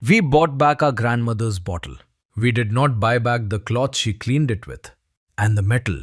We bought back our grandmother's bottle. We did not buy back the cloth she cleaned it with. And the metal,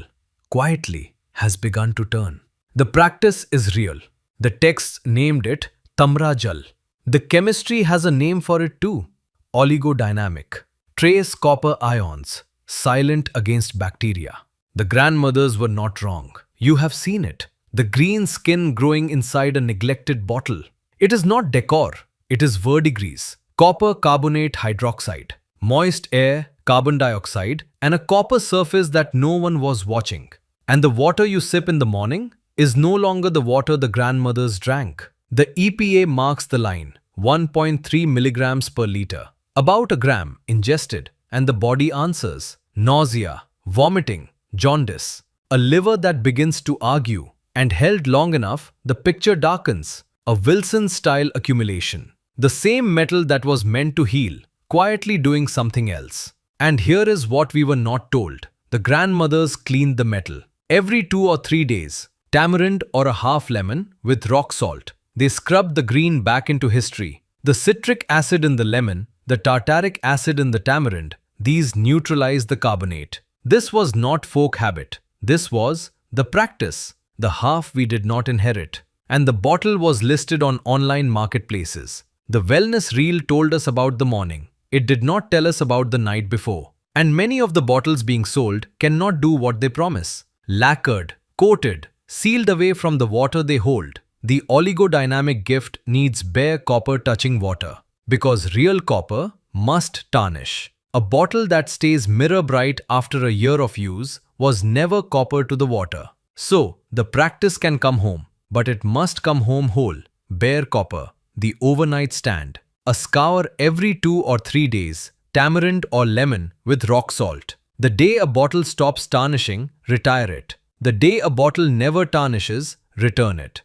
quietly, has begun to turn. The practice is real. The texts named it Tamra Jal. The chemistry has a name for it too. Oligodynamic. Trace copper ions, silent against bacteria. The grandmothers were not wrong. You have seen it. The green skin growing inside a neglected bottle. It is not decor. It is verdigris. Copper carbonate hydroxide. Moist air, carbon dioxide, and a copper surface that no one was watching. And the water you sip in the morning is no longer the water the grandmothers drank. The EPA marks the line, 1.3 milligrams per liter. About a gram ingested, and the body answers. Nausea, vomiting, jaundice. A liver that begins to argue, and held long enough, the picture darkens. A Wilson-style accumulation. The same metal that was meant to heal, quietly doing something else. And here is what we were not told. The grandmothers cleaned the metal. Every 2 or 3 days, tamarind or a half lemon with rock salt. They scrubbed the green back into history. The citric acid in the lemon, the tartaric acid in the tamarind, these neutralized the carbonate. This was not folk habit. This was the practice, the half we did not inherit. And the bottle was listed on online marketplaces. The wellness reel told us about the morning. It did not tell us about the night before. And many of the bottles being sold cannot do what they promise. Lacquered, coated, sealed away from the water they hold. The oligodynamic gift needs bare copper touching water. Because real copper must tarnish. A bottle that stays mirror bright after a year of use was never copper to the water. So, the practice can come home, but it must come home whole, bare copper. The overnight stand. A scour every 2 or 3 days, tamarind or lemon with rock salt. The day a bottle stops tarnishing, retire it. The day a bottle never tarnishes, return it.